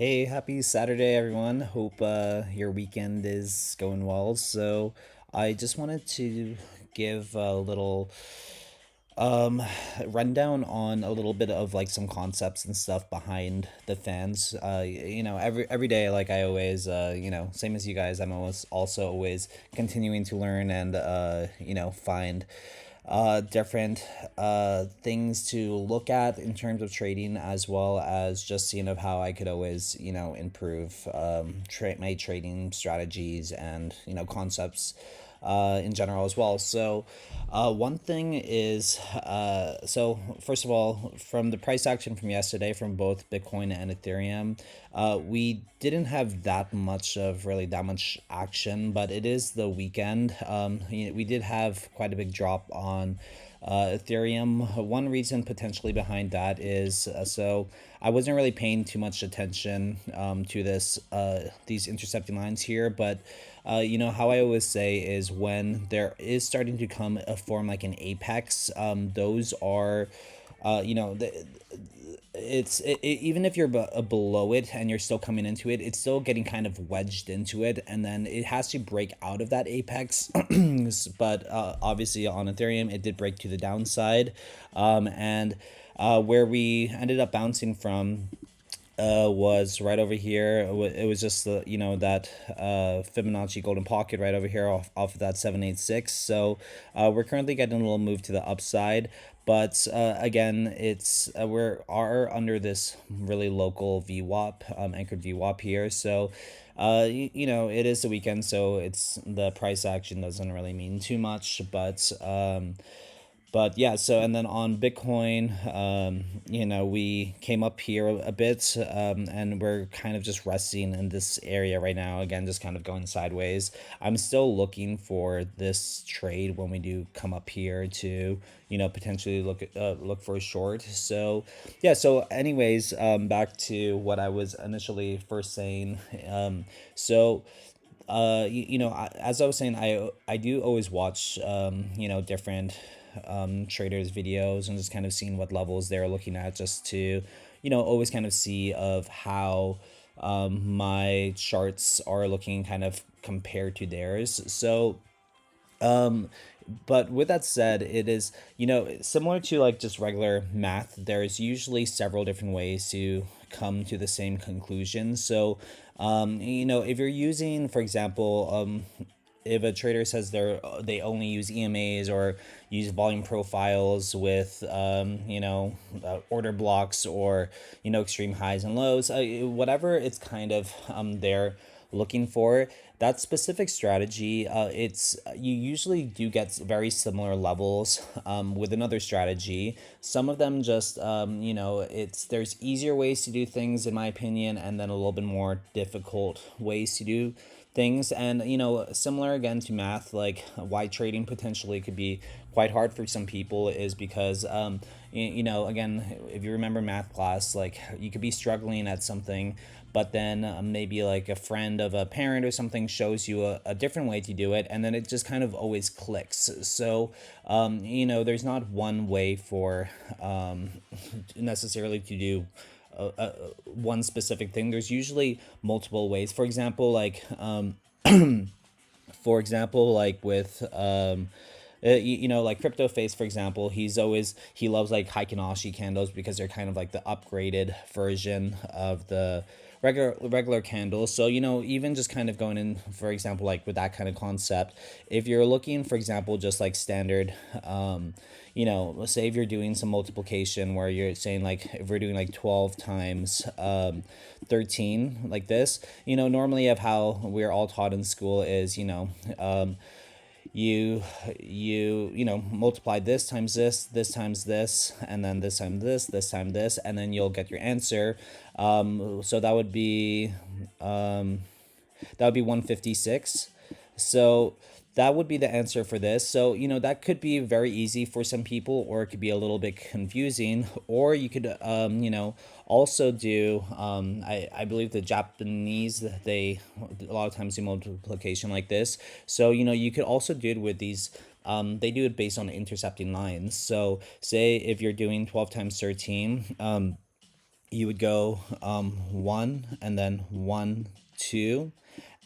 Hey, happy Saturday, everyone. Hope your weekend is going well. So, I just wanted to give a little um rundown on a little bit of like some concepts and stuff behind the fans. Every day, like I always, same as you guys, I'm always also always continuing to learn and find different things to look at in terms of trading, as well as just seeing of how I could always improve my trading strategies and concepts in general as well. So, one thing is, so first of all, from the price action from yesterday from both Bitcoin and Ethereum, we didn't have that much action, but it is the weekend. We did have quite a big drop on Ethereum. One reason potentially behind that is so I wasn't really paying too much attention to these intercepting lines here, but how I always say is when there is starting to come a form like an apex, those are, even if you're below it and you're still coming into it, it's still getting kind of wedged into it, and then it has to break out of that apex. But obviously on Ethereum, it did break to the downside, and where we ended up bouncing from was right over here. It was just that Fibonacci golden pocket right over here off of that 786. So we're currently getting a little move to the upside, but again, it's are under this really local VWAP, anchored VWAP here. So it is the weekend, so it's the price action doesn't really mean too much, but yeah, so and then on Bitcoin, we came up here a bit, and we're kind of just resting in this area right now. Again, just kind of going sideways. I'm still looking for this trade when we do come up here to, potentially look for a short. So yeah. So anyways, back to what I was initially first saying. So as I was saying, I do always watch different traders videos and just kind of seeing what levels they're looking at, just to always kind of see of how my charts are looking kind of compared to theirs. So but with that said, it is, similar to like just regular math, there's usually several different ways to come to the same conclusion. So, if you're using, for example, if a trader says they only use EMAs or use volume profiles with order blocks, or extreme highs and lows, whatever it's kind of they're looking for, that specific strategy, it's you usually do get very similar levels with another strategy. Some of them just it's there's easier ways to do things in my opinion, and then a little bit more difficult ways to do things. And similar again to math, like why trading potentially could be quite hard for some people is because again, if you remember math class, like you could be struggling at something, but then maybe like a friend of a parent or something shows you a different way to do it, and then it just kind of always clicks. So there's not one way for necessarily to do one specific thing. There's usually multiple ways. For example, like with like crypto face, for example, he loves like Heikinashi candles because they're kind of like the upgraded version of the regular candles. So even just kind of going in, for example, like with that kind of concept, if you're looking, for example, just like standard, let's say if you're doing some multiplication where you're saying like if we're doing like 12 times 13 like this, normally of how we're all taught in school is you multiply this times this times this, and then this time this, and then you'll get your answer. So that would be 156. So that would be the answer for this. So, that could be very easy for some people, or it could be a little bit confusing. Or you could, also do, I believe the Japanese, they a lot of times do multiplication like this. So, you could also do it with these. They do it based on intercepting lines. So, say if you're doing 12 times 13, you would go one and then one, two,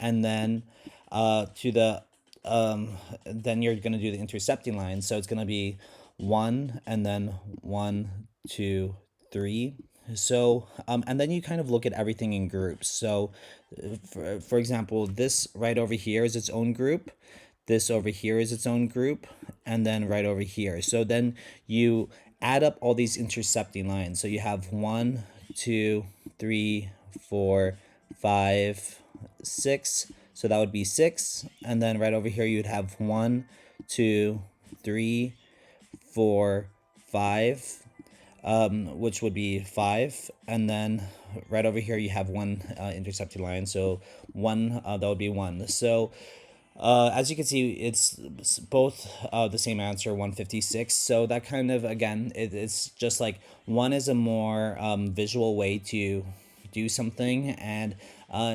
and then to the then you're going to do the intercepting line. So it's going to be one and then one, two, three. So and then you kind of look at everything in groups. So for example, this right over here is its own group. This over here is its own group, and then right over here. So then you add up all these intercepting lines. So you have one, two, three, four, five, six. So that would be six. And then right over here, you'd have one, two, three, four, five, which would be five. And then right over here, you have one intercepted line. So one, that would be one. So as you can see, it's both the same answer, 156. So that kind of, again, it's just like one is a more visual way to do something. And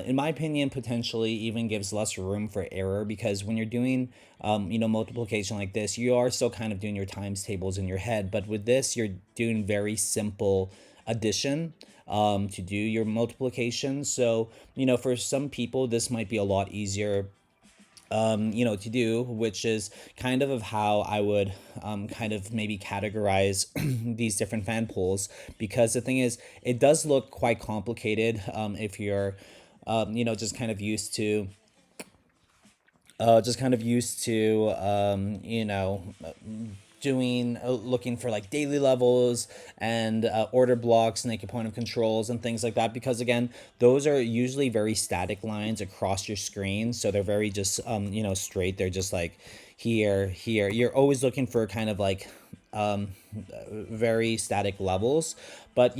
in my opinion, potentially even gives less room for error, because when you're doing, multiplication like this, you are still kind of doing your times tables in your head. But with this, you're doing very simple addition to do your multiplication. So, for some people, this might be a lot easier to do, which is kind of how I would kind of maybe categorize these different fan polls, because the thing is, it does look quite complicated if you're, just kind of used to. Doing looking for like daily levels and order blocks, naked point of controls, and things like that, because again, those are usually very static lines across your screen, so they're very just straight. They're just like here. You're always looking for kind of like very static levels. But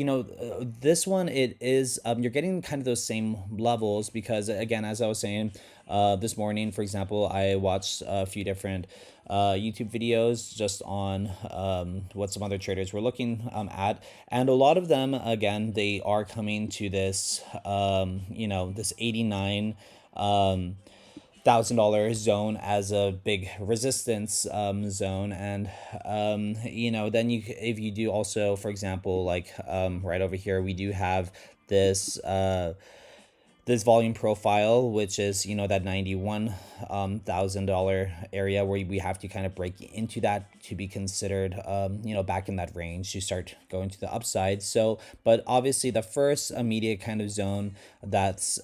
this one, it is you're getting kind of those same levels, because again, as I was saying, this morning, for example, I watched a few different YouTube videos just on what some other traders were looking at, and a lot of them, again, they are coming to this this 89 $1,000 zone as a big resistance zone. And then if you do also, for example, like right over here, we do have this volume profile, which is that $91,000 area, where we have to kind of break into that to be considered back in that range to start going to the upside. So, but obviously the first immediate kind of zone that's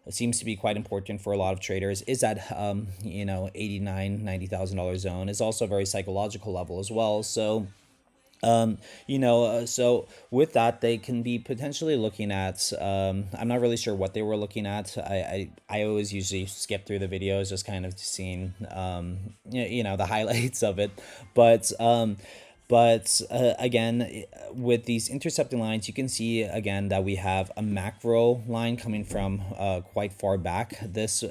seems to be quite important for a lot of traders is that 89 $90,000 zone. Is also a very psychological level as well. So so with that, they can be potentially looking at, I'm not really sure what they were looking at. I always usually skip through the videos, just kind of seeing, the highlights of it. But again, with these intercepting lines, you can see again that we have a macro line coming from quite far back. This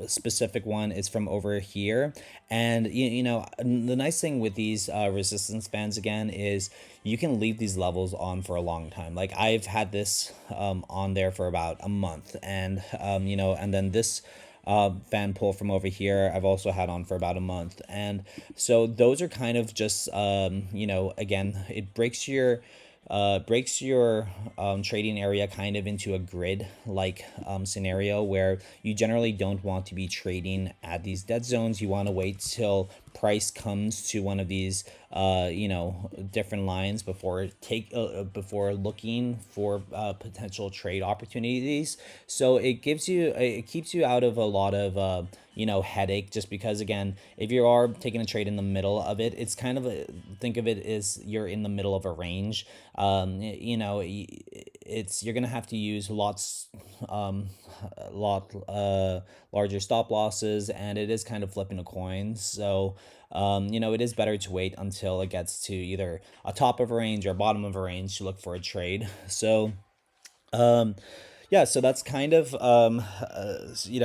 specific one is from over here, and the nice thing with these resistance bands, again, is you can leave these levels on for a long time. Like I've had this on there for about a month, and and then this fan pull from over here I've also had on for about a month. And so those are kind of just again, it breaks your trading area kind of into a grid like scenario, where you generally don't want to be trading at these dead zones. You want to wait till price comes to one of these different lines before looking for potential trade opportunities. So it keeps you out of a lot of headache, just because again, if you are taking a trade in the middle of it, it's kind of think of it as you're in the middle of a range. It's you're gonna have to use lot larger stop losses, and it is kind of flipping a coin. So it is better to wait until it gets to either a top of a range or bottom of a range to look for a trade. So yeah, so that's kind of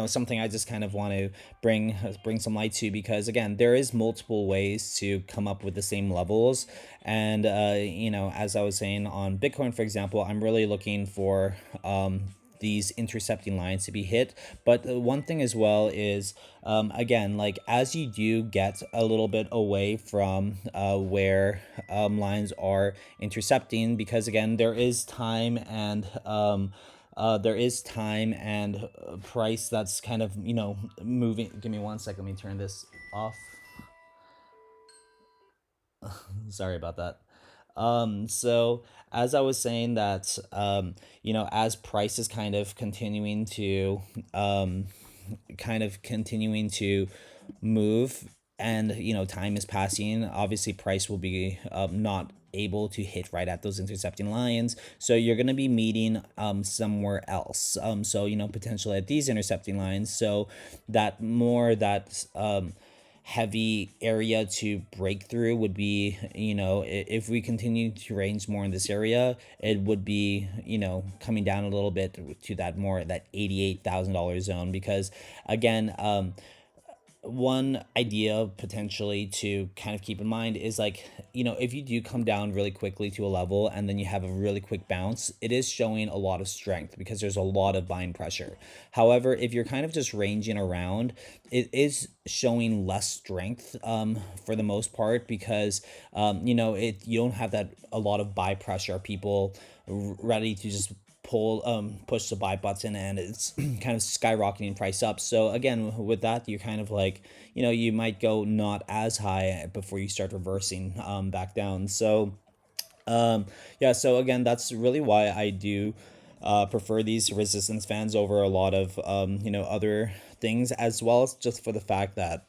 something I just kind of want to bring some light to, because again, there is multiple ways to come up with the same levels. And as I was saying on Bitcoin, for example, I'm really looking for these intercepting lines to be hit. But one thing as well is, again, like as you do get a little bit away from where lines are intercepting, because again, there is time and price that's kind of, moving. Give me one second. Let me turn this off. Sorry about that. So as I was saying that, as price is kind of continuing to move, and time is passing, obviously price will be not able to hit right at those intercepting lines, so you're going to be meeting somewhere else, so potentially at these intercepting lines, so that heavy area to break through would be, if we continue to range more in this area, it would be, coming down a little bit to that $88,000 zone, because again, one idea potentially to kind of keep in mind is, like, if you do come down really quickly to a level and then you have a really quick bounce, it is showing a lot of strength because there's a lot of buying pressure. However, if you're kind of just ranging around, it is showing less strength, for the most part, because you don't have that a lot of buy pressure, people ready to just push the buy button, and it's kind of skyrocketing price up. So again, with that, you're kind of like, you might go not as high before you start reversing back down. So yeah, so again, that's really why I do prefer these resistance fans over a lot of other things, as well as just for the fact that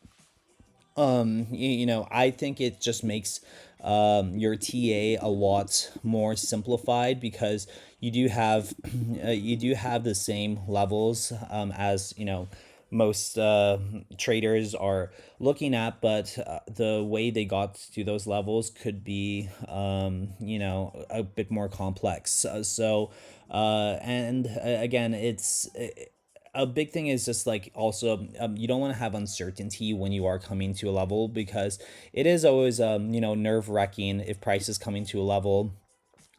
I think it just makes your TA a lot more simplified, because you do have the same levels, as most traders are looking at, but the way they got to those levels could be a bit more complex. And again, it's a big thing is just like, also, you don't want to have uncertainty when you are coming to a level, because it is always nerve wracking if price is coming to a level,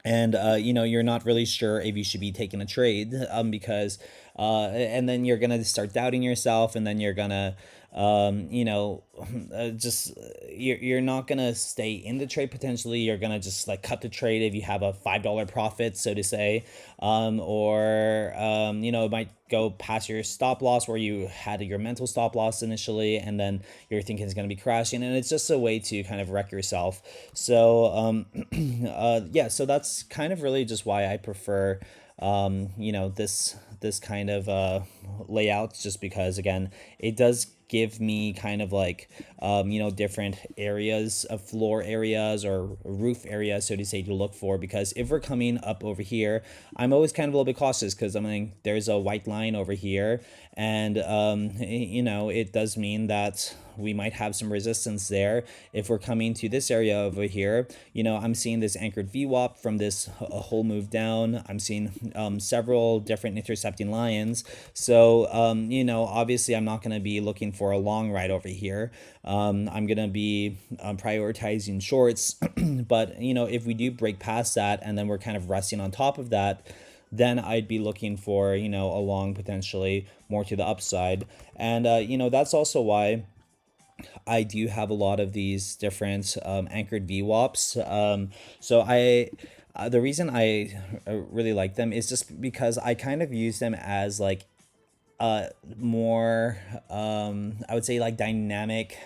and you're not really sure if you should be taking a trade, because and then you're gonna start doubting yourself, and then you're gonna just you're not gonna stay in the trade. Potentially you're gonna just like cut the trade if you have a $5 profit, so to say, or it might go past your stop loss where you had your mental stop loss initially, and then you're thinking it's going to be crashing, and it's just a way to kind of wreck yourself. So yeah, so that's kind of really just why I prefer this kind of layout, just because again, it does give me kind of like different areas of floor areas or roof areas, so to say, to look for, because if we're coming up over here, I'm always kind of a little bit cautious, because I mean, there's a white line over here, and it does mean that we might have some resistance there. If we're coming to this area over here, I'm seeing this anchored VWAP from this a whole move down. I'm seeing several different intercepting lions. So obviously I'm not going to be looking for a long ride over here. I'm going to be prioritizing shorts. But if we do break past that, and then we're kind of resting on top of that, then I'd be looking for a long, potentially more to the upside. And that's also why I do have a lot of these different anchored VWAPs. The reason I really like them is just because I kind of use them as like more, I would say, like dynamic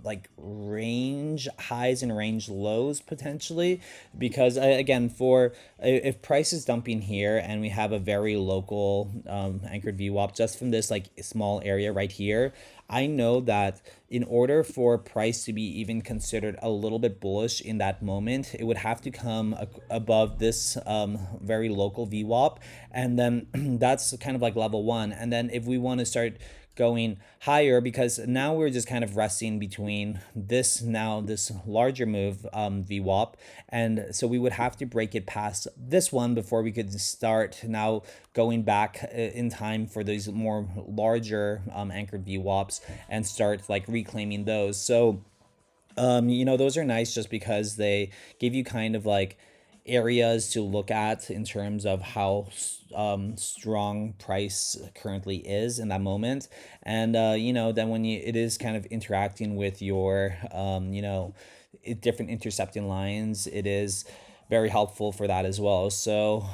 like range highs and range lows, potentially, because again, for if price is dumping here and we have a very local anchored VWAP just from this like small area right here, I know that in order for price to be even considered a little bit bullish in that moment, it would have to come above this very local VWAP, and then that's kind of like level one. And then if we want to start going higher, because now we're just kind of resting between this larger move, VWAP, and so we would have to break it past this one before we could start now going back in time for these more larger anchored VWAPs and start like reclaiming those. So those are nice just because they give you kind of like areas to look at in terms of how strong price currently is in that moment. And then when it is kind of interacting with your different intercepting lines, it is very helpful for that as well. So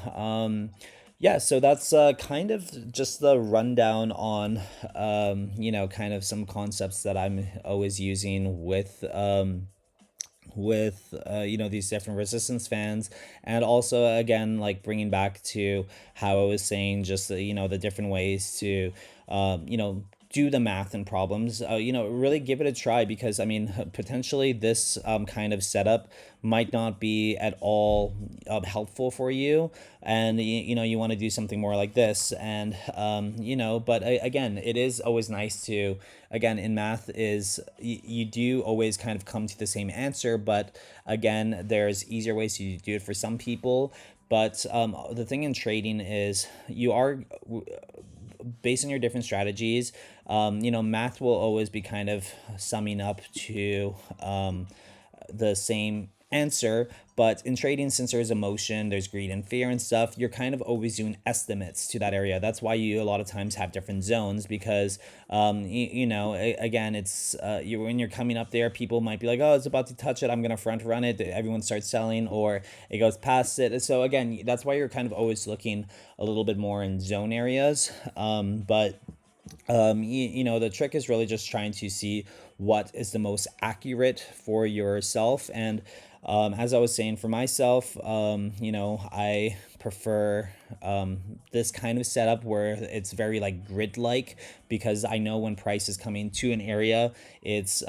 yeah, so that's kind of just the rundown on kind of some concepts that I'm always using with these different resistance fans. And also again, like bringing back to how I was saying, just the different ways to do the math and problems, really give it a try, because I mean, potentially this kind of setup might not be at all helpful for you, and you want to do something more like this. And but again, it is always nice to, again, in math, is you do always kind of come to the same answer, but again, there's easier ways to do it for some people. But the thing in trading is, you are, based on your different strategies, math will always be kind of summing up to the same answer. But in trading, since there's emotion, there's greed and fear and stuff, you're kind of always doing estimates to that area. That's why you a lot of times have different zones, because again, it's when you're coming up there, people might be like, oh, it's about to touch it, I'm gonna front run it, everyone starts selling, or it goes past it. So again, that's why you're kind of always looking a little bit more in zone areas. But the trick is really just trying to see what is the most accurate for yourself. And as I was saying, for myself, I prefer this kind of setup where it's very like grid like, because I know when price is coming to an area, it's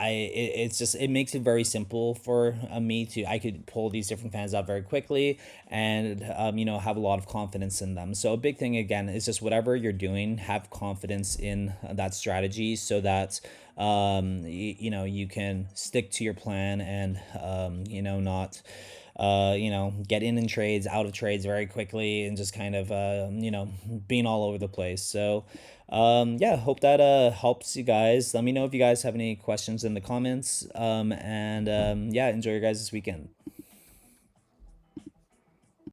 it's just, it makes it very simple for me to, I could pull these different fans out very quickly, and have a lot of confidence in them. So a big thing again is just, whatever you're doing, have confidence in that strategy, so that you can stick to your plan, and not get in trades, out of trades very quickly, and just kind of being all over the place. So yeah, hope that helps you guys. Let me know if you guys have any questions in the comments. And yeah, enjoy your guys this weekend.